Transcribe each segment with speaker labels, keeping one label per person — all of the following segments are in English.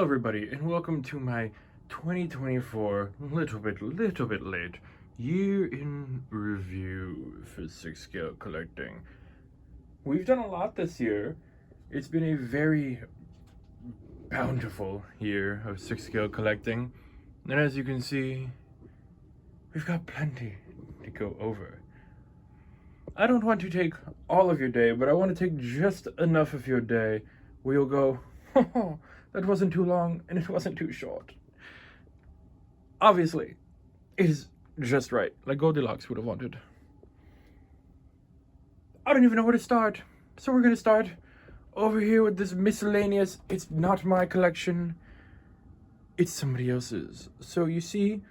Speaker 1: Hello everybody and welcome to my 2024 little bit late year in review for 6 scale collecting. We've done a lot this year. It's been a very bountiful year of 6 scale collecting, and as you can see, we've got plenty to go over. I don't want to take all of your day, but I want to take just enough of your day where you'll go, oh, that wasn't too long and it wasn't too short. Obviously, it is just right, like Goldilocks would have wanted. I don't even know where to start, so we're gonna start over here with this miscellaneous. It's not my collection, it's somebody else's. So you see,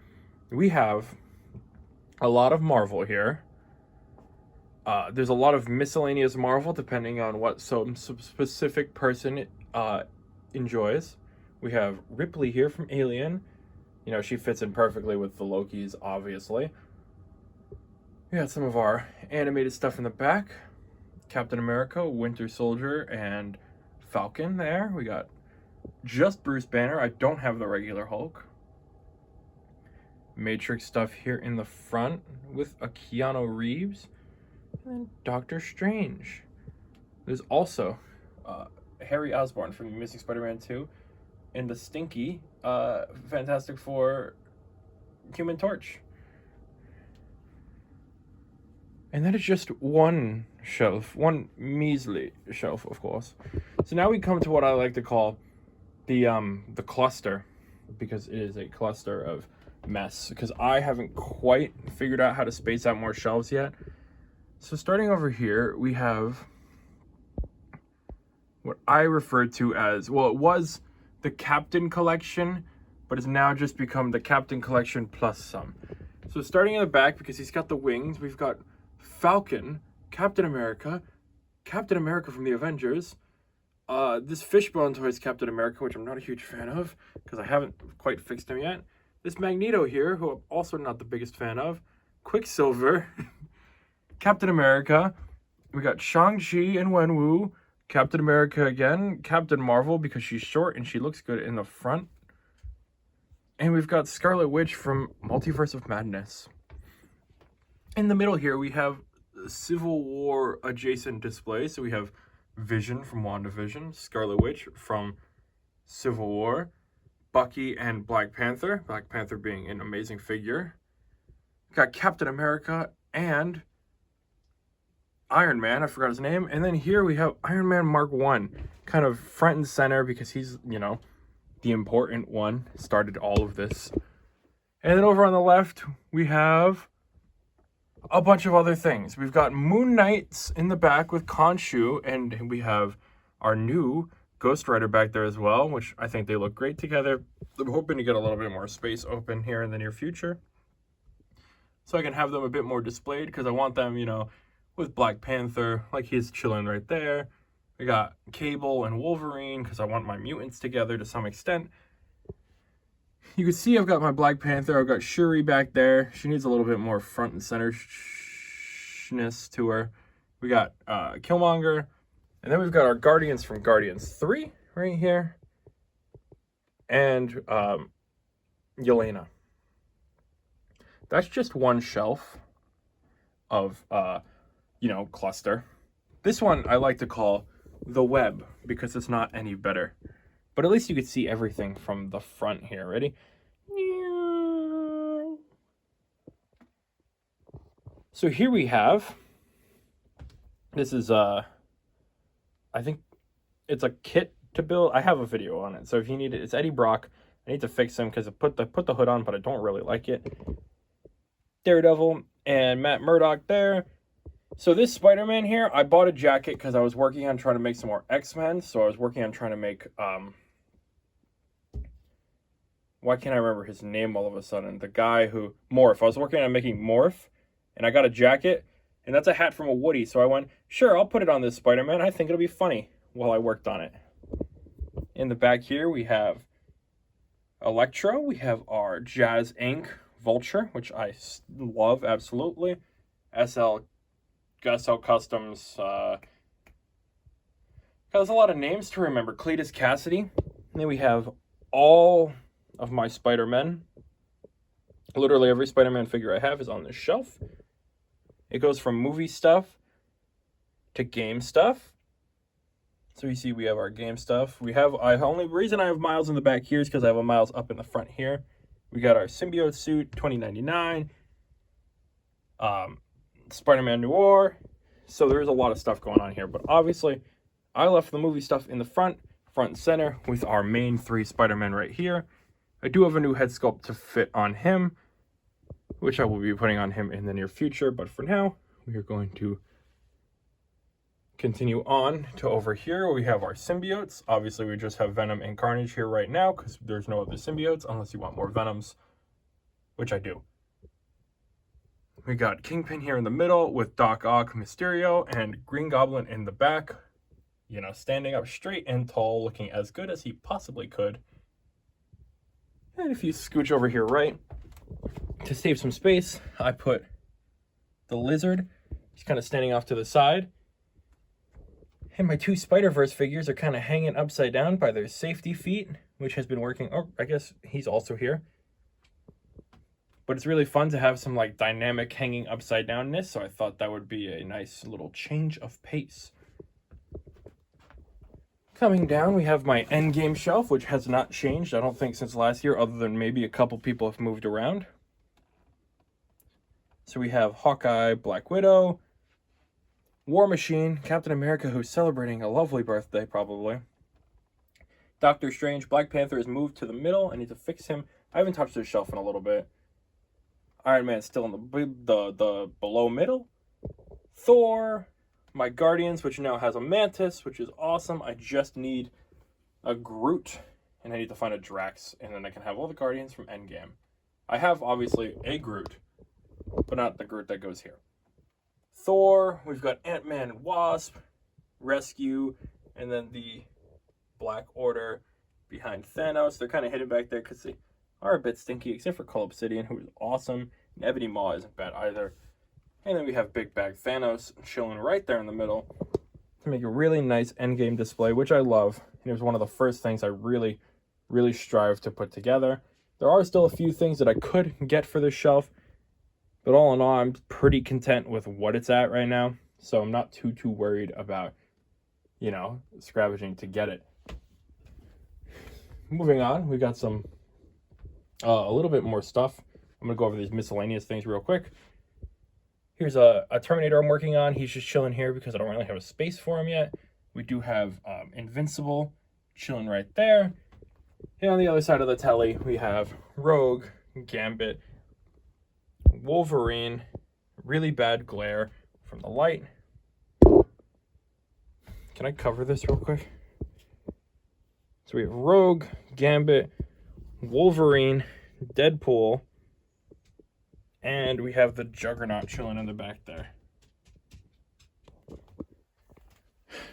Speaker 1: we have a lot of Marvel here. There's a lot of miscellaneous Marvel depending on what some specific person enjoys. We have Ripley here from Alien. You know, she fits in perfectly with the Lokis, obviously. We got some of our animated stuff in the back. Captain America, Winter Soldier, and Falcon there. We got just Bruce Banner. I don't have the regular Hulk. Matrix stuff here in the front with a Keanu Reeves. And then Doctor Strange. There's also Harry Osborn from Amazing Spider-Man 2 and the stinky Fantastic Four Human Torch. And that is just one shelf, one measly shelf, of course. So now we come to what I like to call the cluster, because it is a cluster of mess, because I haven't quite figured out how to space out more shelves yet. So starting over here, we have what I refer to as, well, it was the Captain Collection, but it's now just become the Captain Collection plus some. So starting in the back, because he's got the wings, we've got Falcon, Captain America from the Avengers, this Fishbone Toys Captain America, which I'm not a huge fan of, because I haven't quite fixed him yet. This Magneto here, who I'm also not the biggest fan of. Quicksilver, Captain America. We got Shang-Chi and Wenwu, Captain America again, Captain Marvel because she's short and she looks good in the front. And we've got Scarlet Witch from Multiverse of Madness. In the middle here, we have Civil War adjacent display. So we have Vision from WandaVision, Scarlet Witch from Civil War, Bucky and Black Panther. Black Panther being an amazing figure. We've got Captain America and Iron Man, I forgot his name. And then here we have Iron Man Mark 1, kind of front and center because he's, you know, the important one, started all of this. And then over on the left, we have a bunch of other things. We've got Moon Knights in the back with Khonshu, and we have our new Ghost Rider back there as well, which I think they look great together. I'm hoping to get a little bit more space open here in the near future, so I can have them a bit more displayed, because I want them, you know, with Black Panther, like he's chilling right there. We got Cable and Wolverine, because I want my mutants together to some extent. You can see I've got my Black Panther. I've got Shuri back there. She needs a little bit more front and center-ness to her. We got Killmonger. And then we've got our Guardians from Guardians 3 right here. And Yelena. That's just one shelf of, you know, cluster. This one I like to call the web because it's not any better. But at least you could see everything from the front here. Ready? So here we have, this is, I think it's a kit to build. I have a video on it. So if you need it, it's Eddie Brock. I need to fix him because I put the hood on, but I don't really like it. Daredevil and Matt Murdock there. So this Spider-Man here, I bought a jacket because I was working on trying to make some more X-Men. So I was working on trying to make, why can't I remember his name all of a sudden? The guy who, Morph. I was working on making Morph, and I got a jacket, and that's a hat from a Woody. So I went, sure, I'll put it on this Spider-Man. I think it'll be funny while I worked on it. In the back here, we have Electro. We have our Jazz Inc. Vulture, which I love, absolutely. SL Customs. Got a lot of names to remember. Cletus Cassidy. And then we have all of my Spider-Men. Literally every Spider-Man figure I have is on this shelf. It goes from movie stuff to game stuff. So you see we have our game stuff. Only reason I have Miles in the back here is because I have a Miles up in the front here. We got our symbiote suit, 2099. Spider-Man Noir. So there's a lot of stuff going on here. But obviously, I left the movie stuff in the front and center with our main 3 Spider-Men right here. I do have a new head sculpt to fit on him, which I will be putting on him in the near future. But for now, we are going to continue on to over here. We have our symbiotes. Obviously, we just have Venom and Carnage here right now because there's no other symbiotes unless you want more Venoms, which I do. We got Kingpin here in the middle with Doc Ock, Mysterio, and Green Goblin in the back. You know, standing up straight and tall, looking as good as he possibly could. And if you scooch over here right, to save some space, I put the Lizard. He's kind of standing off to the side. And my 2 Spider-Verse figures are kind of hanging upside down by their safety feet, which has been working. Oh, I guess he's also here. But it's really fun to have some like dynamic hanging upside downness, so I thought that would be a nice little change of pace. Coming down, we have my Endgame shelf, which has not changed, I don't think, since last year, other than maybe a couple people have moved around. So we have Hawkeye, Black Widow, War Machine, Captain America, who's celebrating a lovely birthday, probably. Doctor Strange, Black Panther is moved to the middle. I need to fix him. I haven't touched this shelf in a little bit. Iron Man's still in the below middle. Thor, my Guardians, which now has a Mantis, which is awesome. I just need a Groot, and I need to find a Drax, and then I can have all the Guardians from Endgame. I have, obviously, a Groot, but not the Groot that goes here. Thor, we've got Ant-Man and Wasp, Rescue, and then the Black Order behind Thanos. They're kind of hidden back there because they are a bit stinky, except for Cull Obsidian, who is awesome, and Ebony Maw isn't bad either. And then we have Big Bag Thanos chilling right there in the middle to make a really nice endgame display, which I love. And it was one of the first things I really, really strive to put together. There are still a few things that I could get for this shelf, but all in all, I'm pretty content with what it's at right now. So I'm not too worried about, you know, scavenging to get it. Moving on, we got some, a little bit more stuff. I'm going to go over these miscellaneous things real quick. Here's a Terminator I'm working on. He's just chilling here because I don't really have a space for him yet. We do have Invincible chilling right there. And on the other side of the telly, we have Rogue, Gambit, Wolverine, really bad glare from the light. Can I cover this real quick? So we have Rogue, Gambit, Wolverine, Deadpool, and we have the Juggernaut chilling in the back there.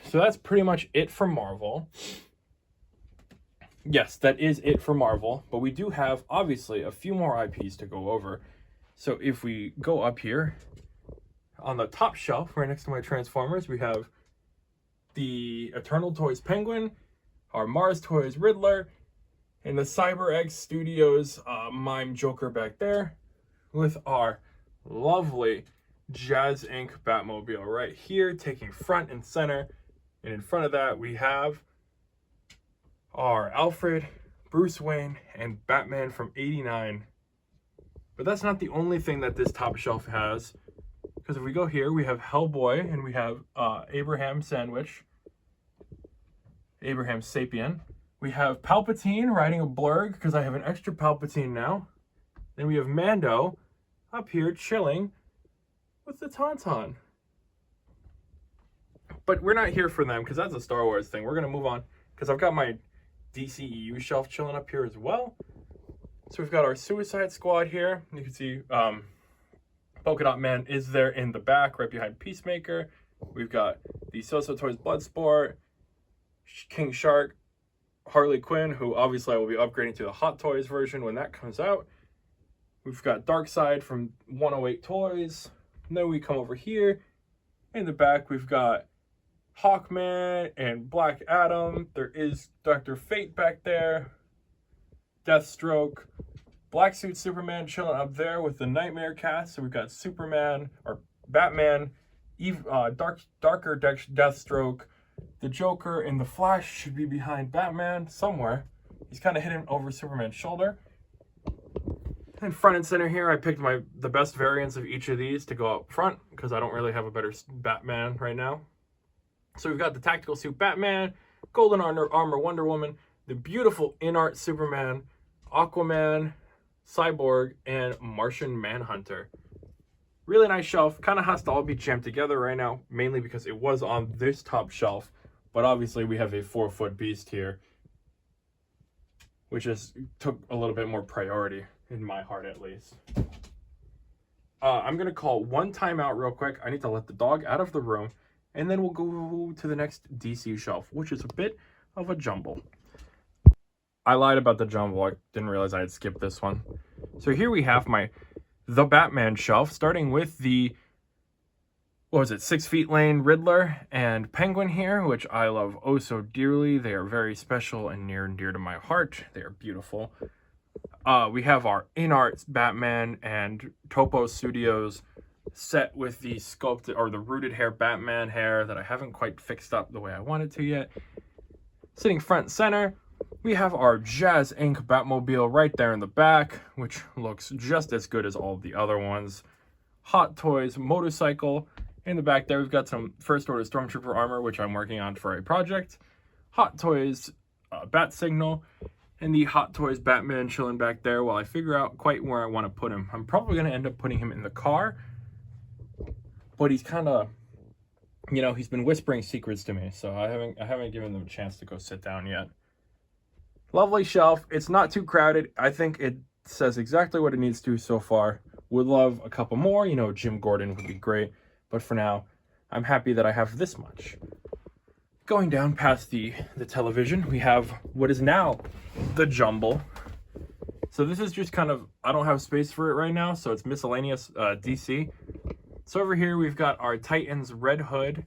Speaker 1: So that's pretty much it for Marvel. Yes, that is it for Marvel, but we do have, obviously, a few more IPs to go over. So if we go up here, on the top shelf, right next to my Transformers, we have the Eternal Toys Penguin, our Mars Toys Riddler, and the CyberX Studios Mime Joker back there, with our lovely Jazz Inc. Batmobile right here, taking front and center. And in front of that, we have our Alfred, Bruce Wayne, and Batman from '89. But that's not the only thing that this top shelf has. Because if we go here, we have Hellboy, and we have Abraham Sandwich, Abraham Sapien. We have Palpatine riding a Blurg, because I have an extra Palpatine now. Then we have Mando up here chilling with the Tauntaun. But we're not here for them, because that's a Star Wars thing. We're going to move on, because I've got my DCEU shelf chilling up here as well. So we've got our Suicide Squad here. You can see Polka Dot Man is there in the back, right behind Peacemaker. We've got the So-So Toys Bloodsport, King Shark, Harley Quinn, who obviously I will be upgrading to the Hot Toys version when that comes out. We've got Darkseid from 108 Toys. And then we come over here. In the back, we've got Hawkman and Black Adam. There is Dr. Fate back there. Deathstroke, Black Suit Superman chilling up there with the Nightmare cast. So we've got Superman, or Batman, darker Deathstroke, the Joker, and the Flash should be behind Batman somewhere. He's kind of hidden over Superman's shoulder. And front and center here, I picked the best variants of each of these to go up front because I don't really have a better Batman right now. So we've got the tactical suit Batman, golden armor Wonder Woman, the beautiful in-art Superman, Aquaman, Cyborg, and Martian Manhunter. Really nice shelf. Kind of has to all be jammed together right now, mainly because it was on this top shelf. But obviously we have a 4-foot beast here, which just took a little bit more priority, in my heart at least. I'm going to call one timeout real quick. I need to let the dog out of the room, and then we'll go to the next DC shelf, which is a bit of a jumble. I lied about the jumble. I didn't realize I had skipped this one. So here we have the Batman shelf, starting with the, 6 Feet Lane Riddler and Penguin here, which I love oh so dearly. They are very special and near and dear to my heart. They are beautiful. We have our in-art Batman and Topo Studios set with the sculpted or the rooted hair Batman hair that I haven't quite fixed up the way I wanted to yet. Sitting front and center, we have our Jazz Inc. Batmobile right there in the back, which looks just as good as all of the other ones. Hot Toys motorcycle. In the back there, we've got some First Order Stormtrooper armor, which I'm working on for a project. Hot Toys Bat Signal. And the Hot Toys Batman chilling back there while I figure out quite where I want to put him. I'm probably going to end up putting him in the car. But he's kind of, he's been whispering secrets to me. So I haven't given them a chance to go sit down yet. Lovely shelf. It's not too crowded. I think it says exactly what it needs to so far. Would love a couple more. Jim Gordon would be great. But for now, I'm happy that I have this much. Going down past the television, we have what is now the jumble. So this is just kind of, I don't have space for it right now, so it's miscellaneous DC. So over here, we've got our Titans Red Hood.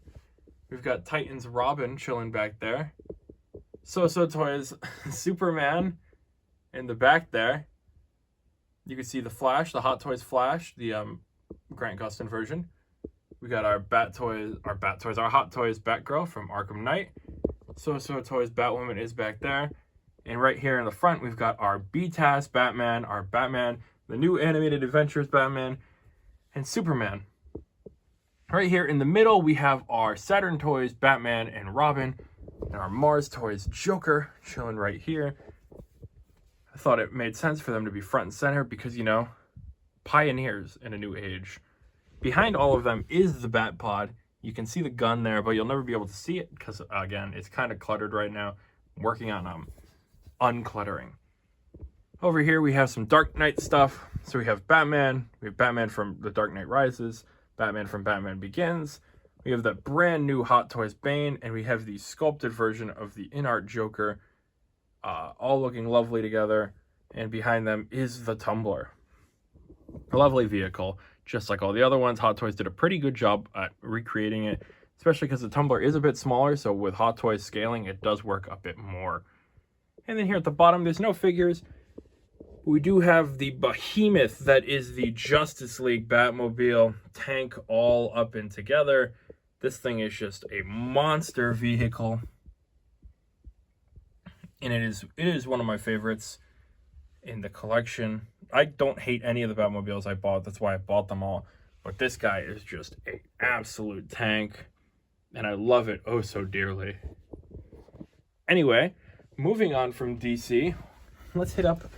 Speaker 1: We've got Titans Robin chilling back there. So Toys Superman in the back there. You can see the Flash, the Hot Toys Flash, the Grant Gustin version. We got our Hot Toys Batgirl from Arkham Knight. So Toys Batwoman is back there. And right here in the front, we've got our BTAS Batman, our Batman, the new Animated Adventures Batman, and Superman. Right here in the middle, we have our Saturn Toys Batman and Robin, and our Mars Toys Joker chilling right here. I thought it made sense for them to be front and center because, pioneers in a new age. Behind all of them is the Bat Pod. You can see the gun there, but you'll never be able to see it because, again, it's kind of cluttered right now. I'm working on uncluttering. Over here, we have some Dark Knight stuff. So we have Batman. We have Batman from The Dark Knight Rises. Batman from Batman Begins. We have the brand new Hot Toys Bane. And we have the sculpted version of the in-art Joker. All looking lovely together. And behind them is the Tumbler. A lovely vehicle. Just like all the other ones, Hot Toys did a pretty good job at recreating it, especially because the Tumbler is a bit smaller, so with Hot Toys scaling, it does work a bit more. And then here at the bottom, there's no figures. We do have the behemoth that is the Justice League Batmobile tank all up and together. This thing is just a monster vehicle. And it is one of my favorites in the collection. I don't hate any of the Batmobiles I bought. That's why I bought them all. But this guy is just an absolute tank. And I love it oh so dearly. Anyway, moving on from DC, let's hit up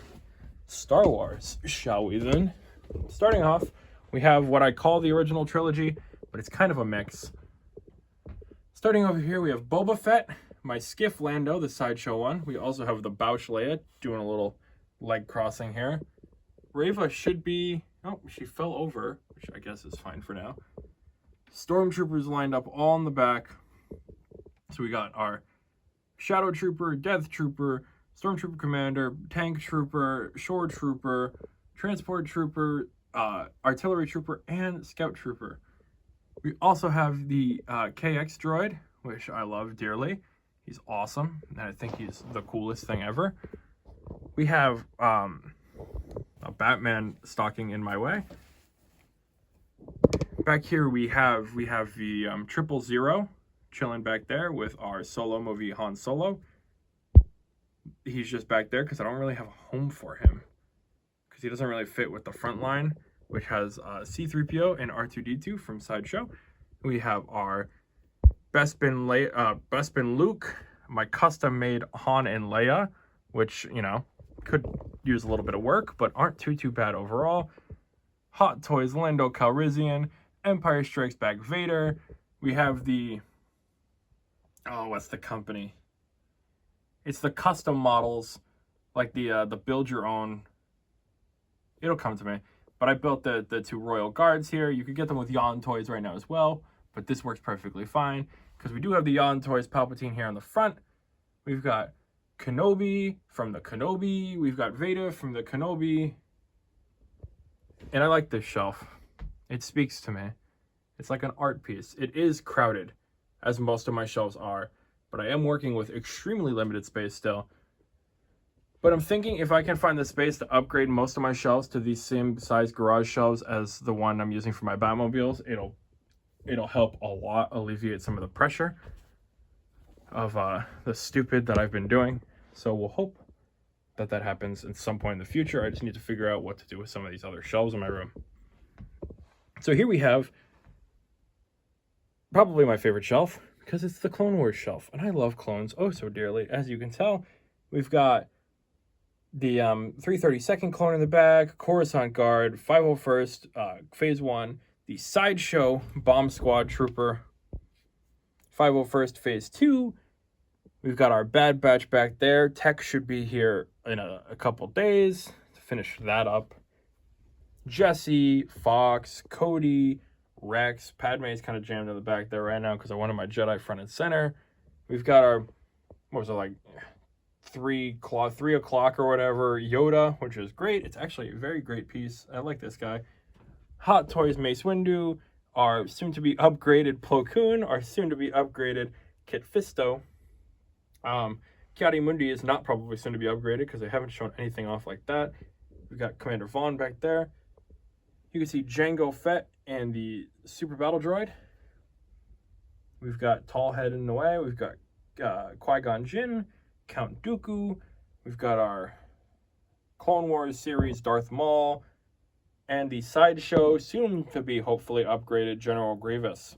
Speaker 1: Star Wars, shall we then? Starting off, we have what I call the original trilogy, but it's kind of a mix. Starting over here, we have Boba Fett, my Skiff Lando, the sideshow one. We also have the Bouch Leia doing a little leg crossing here. Reva should be... Oh, she fell over, which I guess is fine for now. Stormtroopers lined up all in the back. So we got our Shadow Trooper, Death Trooper, Stormtrooper Commander, Tank Trooper, Shore Trooper, Transport Trooper, Artillery Trooper, and Scout Trooper. We also have the KX droid, which I love dearly. He's awesome, and I think he's the coolest thing ever. We have a Batman stocking in my way. Back here we have the 000 chilling back there with our solo movie Han Solo. He's just back there because I don't really have a home for him, because he doesn't really fit with the front line, which has C-3PO and R2-D2 from Sideshow. We have our Bespin Luke, my custom-made Han and Leia, which, you know, could use a little bit of work, but aren't too bad overall. Hot Toys Lando Calrissian, Empire Strikes Back Vader. We have the, oh, what's the company? It's the custom models, like the build your own. It'll come to me. But I built the 2 Royal Guards here. You could get them with Yon Toys right now as well, but this works perfectly fine because we do have the Yon Toys Palpatine here on the front. We've got Kenobi from the Kenobi. We've got Vader from the Kenobi. And I like this shelf. It speaks to me. It's like an art piece. It is crowded, as most of my shelves are, but I am working with extremely limited space still. But I'm thinking if I can find the space to upgrade most of my shelves to these same size garage shelves as the one I'm using for my Batmobiles, it'll help a lot alleviate some of the pressure of the stupid that I've been doing. So we'll hope that happens at some point in the future. I just need to figure out what to do with some of these other shelves in my room. So here we have probably my favorite shelf, because it's the Clone Wars shelf, and I love clones oh so dearly. As you can tell, we've got the 332nd clone in the back, Coruscant Guard, 501st, Phase 1, the Sideshow Bomb Squad Trooper, 501st Phase 2. We've got our Bad Batch back there. Tech should be here in a couple days to finish that up. Jesse, Fox, Cody, Rex. Padme's kind of jammed in the back there right now because I wanted my Jedi front and center. We've got our, what was it, like 3 o'clock or whatever, Yoda, which is great. It's actually a very great piece. I like this guy. Hot Toys Mace Windu, our soon-to-be upgraded Plo Koon, our soon-to-be upgraded Kit Fisto. Kiadi Mundi is not probably soon to be upgraded because they haven't shown anything off like that. We've got Commander Vaughn back there. You can see Jango Fett and the Super Battle Droid. We've got Tallhead in the way. We've got Qui-Gon Jinn, Count Dooku. We've got our Clone Wars series Darth Maul, and the Sideshow, soon to be hopefully upgraded General Grievous.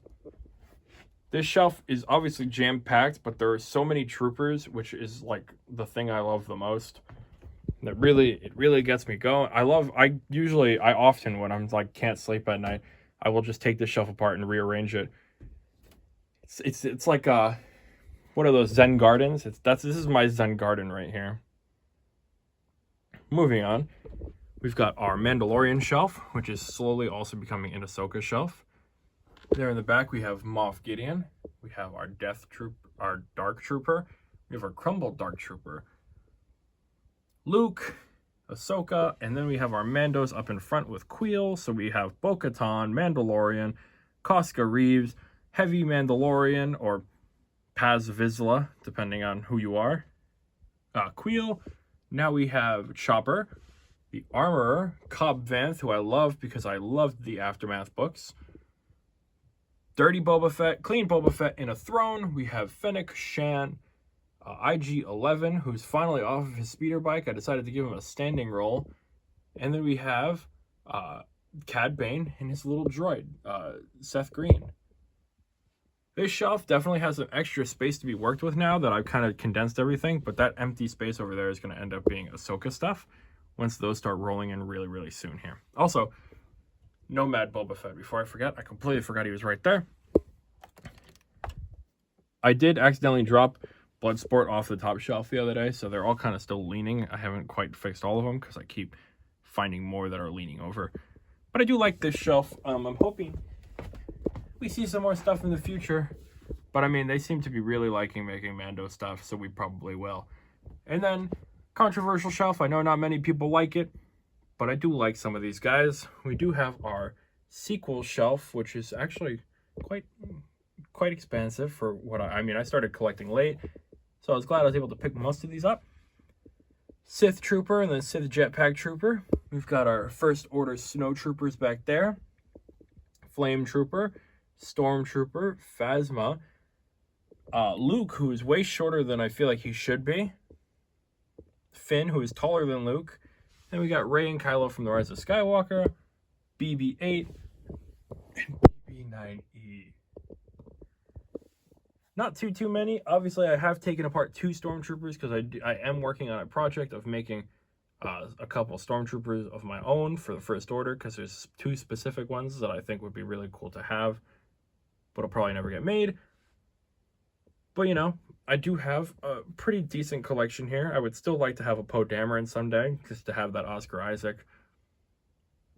Speaker 1: This shelf is obviously jam-packed, but there are so many troopers, which is like the thing I love the most. It really gets me going. I often, when I'm like can't sleep at night, I will just take this shelf apart and rearrange it. It's like what are those Zen gardens? This is my Zen garden right here. Moving on, we've got our Mandalorian shelf, which is slowly also becoming an Ahsoka shelf. There in the back, we have Moff Gideon. We have our our Dark Trooper. We have our Crumbled Dark Trooper. Luke, Ahsoka, and then we have our Mandos up in front with Queel. So we have Bo-Katan, Mandalorian, Koska Reeves, Heavy Mandalorian, or Paz Vizsla, depending on who you are. Queel. Now we have Chopper, the Armorer, Cobb Vanth, who I love because I loved the Aftermath books. Dirty Boba Fett, Clean Boba Fett in a Throne. We have Fennec Shan, IG-11, who's finally off of his speeder bike. I decided to give him a standing role. And then we have Cad Bane and his little droid, Seth Green. This shelf definitely has some extra space to be worked with now that I've kind of condensed everything, but that empty space over there is going to end up being Ahsoka stuff once those start rolling in really soon here. Also, Nomad Boba Fett. Before I forget, I completely forgot he was right there. I did accidentally drop Bloodsport off the top shelf the other day, so they're all kind of still leaning. I haven't quite fixed all of them because I keep finding more that are leaning over. But I do like this shelf. I'm hoping we see some more stuff in the future. But I mean, they seem to be really liking making Mando stuff, so we probably will. And then, controversial shelf. I know not many people like it, but I do like some of these guys. We do have our sequel shelf, which is actually quite expansive for what I mean. I started collecting late, so I was glad I was able to pick most of these up. Sith Trooper and then Sith Jetpack Trooper. We've got our First Order Snow Troopers back there. Flame Trooper, Storm Trooper, Phasma, Luke, who is way shorter than I feel like he should be. Finn, who is taller than Luke. Then we got Rey and Kylo from The Rise of Skywalker, BB-8, and BB-9E. Not too many. Obviously, I have taken apart 2 Stormtroopers because I am working on a project of making a couple Stormtroopers of my own for the First Order, because there's 2 specific ones that I think would be really cool to have, but will probably never get made. But, you know, I do have a pretty decent collection here. I would still like to have a Poe Dameron someday, just to have that Oscar Isaac.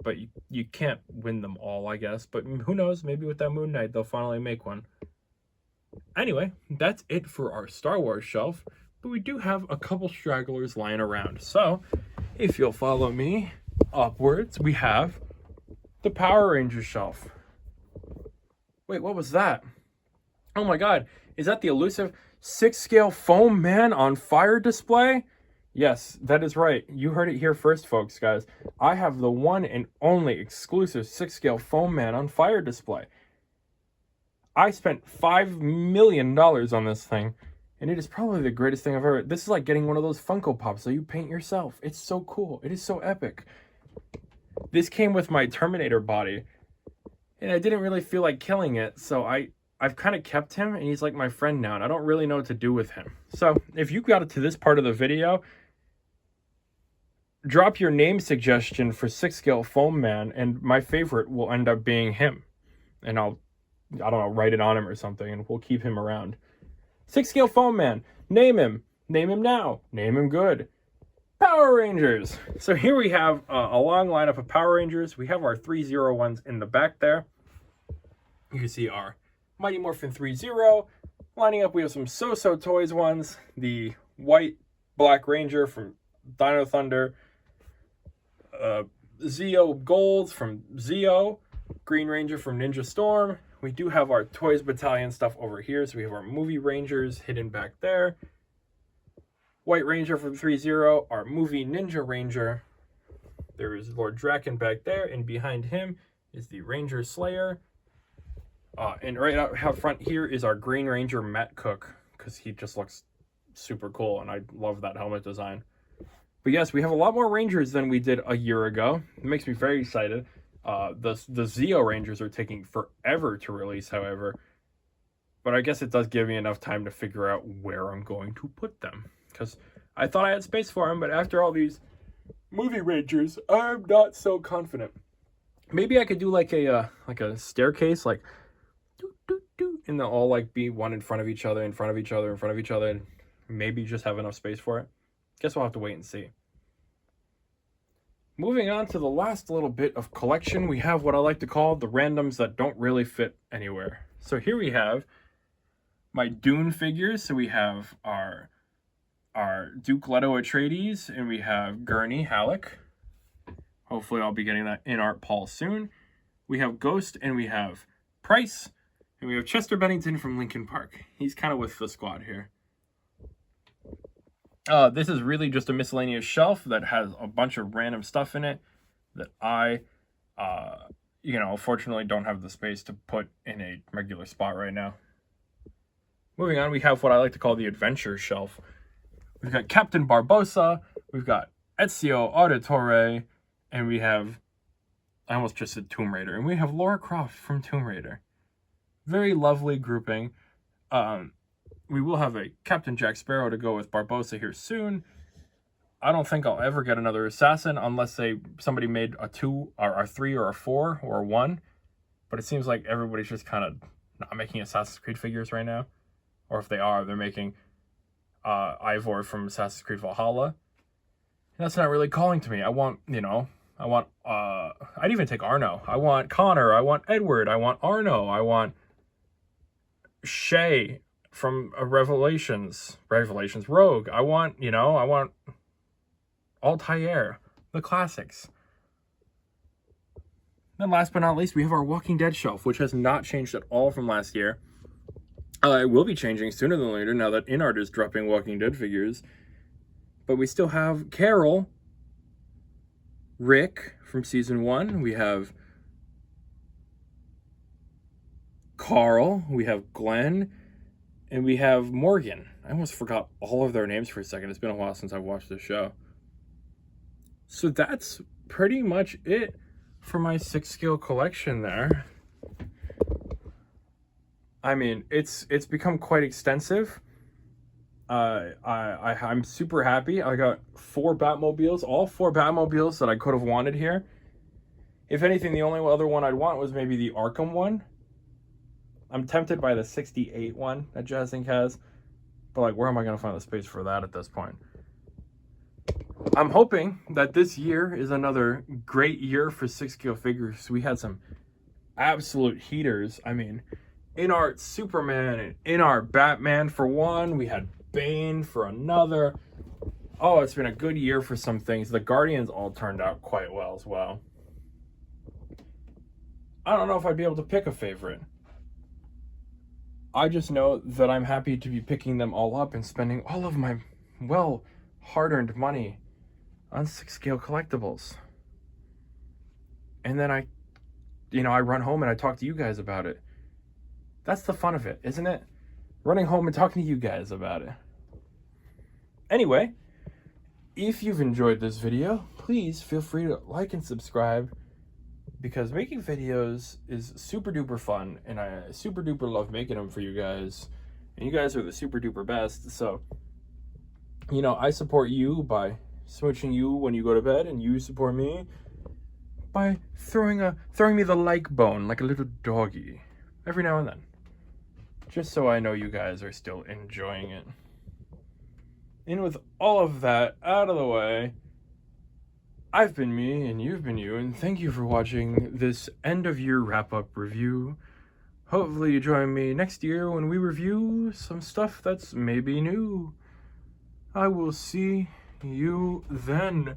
Speaker 1: But you can't win them all, I guess. But who knows? Maybe with that Moon Knight, they'll finally make one. Anyway, that's it for our Star Wars shelf. But we do have a couple stragglers lying around. So, if you'll follow me upwards, we have the Power Rangers shelf. Wait, what was that? Oh my god, is that the elusive 6-scale foam man on fire display? Yes, that is right. You heard it here first, folks, guys. I have the one and only exclusive 6-scale foam man on fire display. I spent $5 million on this thing, and it is probably the greatest thing I've ever... This is like getting one of those Funko Pops that you paint yourself. It's so cool. It is so epic. This came with my Terminator body, and I didn't really feel like killing it, so I've kind of kept him, and he's like my friend now, and I don't really know what to do with him. So, if you got it to this part of the video, drop your name suggestion for 6-scale foam man, and my favorite will end up being him. And I don't know, write it on him or something, and we'll keep him around. 6-scale foam man. Name him. Name him now. Name him good. Power Rangers. So here we have a long lineup of Power Rangers. We have our 301s in the back there. You can see our Mighty Morphin 3-0. Lining up, we have some So-So Toys ones. The white Black Ranger from Dino Thunder. Zeo Golds from Zeo. Green Ranger from Ninja Storm. We do have our Toys Battalion stuff over here. So we have our movie Rangers hidden back there. White Ranger from 3-0. Our movie Ninja Ranger. There is Lord Draken back there. And behind him is the Ranger Slayer. And right out front here is our Green Ranger Matt Cook, because he just looks super cool, and I love that helmet design. But yes, we have a lot more Rangers than we did a year ago. It makes me very excited. The Zeo Rangers are taking forever to release, however. But I guess it does give me enough time to figure out where I'm going to put them. Because I thought I had space for them, but after all these movie Rangers, I'm not so confident. Maybe I could do like a staircase, like... and they'll all like be one in front of each other, in front of each other, in front of each other, and maybe just have enough space for it. Guess we'll have to wait and see. Moving on to the last little bit of collection, we have what I like to call the randoms that don't really fit anywhere. So here we have my Dune figures. So we have our Duke Leto Atreides, and we have Gurney Halleck. Hopefully I'll be getting that in art Paul soon. We have Ghost, and we have Price. And we have Chester Bennington from Linkin Park. He's kind of with the squad here. This is really just a miscellaneous shelf that has a bunch of random stuff in it that I, fortunately don't have the space to put in a regular spot right now. Moving on, we have what I like to call the adventure shelf. We've got Captain Barbossa, we've got Ezio Auditore, and we have, I almost just said Tomb Raider, and we have Lara Croft from Tomb Raider. Very lovely grouping. We will have a Captain Jack Sparrow to go with Barbossa here soon. I don't think I'll ever get another assassin unless somebody made a 2 or a 3 or a 4 or a 1. But it seems like everybody's just kind of not making Assassin's Creed figures right now. Or if they are, they're making Ivor from Assassin's Creed Valhalla. And that's not really calling to me. I want, I'd even take Arno. I want Connor. I want Edward. I want Arno. I want Shay from Revelations Rogue. I want Altair, the classics. Then last but not least, we have our Walking Dead shelf, which has not changed at all from last year. It will be changing sooner than later now that InArt is dropping Walking Dead figures. But we still have Carol, Rick from season 1. We have Carl. We have Glenn. And we have Morgan. I almost forgot all of their names for a second. It's been a while since I've watched the show. So that's pretty much it for my 6-scale collection there. I mean, it's become quite extensive. I'm super happy. I got 4 Batmobiles, all 4 Batmobiles that I could have wanted here. If anything, the only other one I'd want was maybe the Arkham one. I'm tempted by the 68 one that Jazzink has, but like, where am I going to find the space for that at this point? I'm hoping that this year is another great year for 6-scale figures. We had some absolute heaters. I mean, in our Superman and in our Batman for one, we had Bane for another. Oh, it's been a good year for some things. The Guardians all turned out quite well as well. I don't know if I'd be able to pick a favorite. I just know that I'm happy to be picking them all up and spending all of my, well, hard-earned money on 6-scale collectibles. And then I run home and I talk to you guys about it. That's the fun of it, isn't it? Running home and talking to you guys about it. Anyway, if you've enjoyed this video, please feel free to like and subscribe, because making videos is super duper fun, and I super duper love making them for you guys, and you guys are the super duper best. So, I support you by smooching you when you go to bed, and you support me by throwing me the like bone like a little doggy every now and then, just so I know you guys are still enjoying it. And with all of that out of the way, I've been me and you've been you, and thank you for watching this end of year wrap-up review. Hopefully you join me next year when we review some stuff that's maybe new. I will see you then.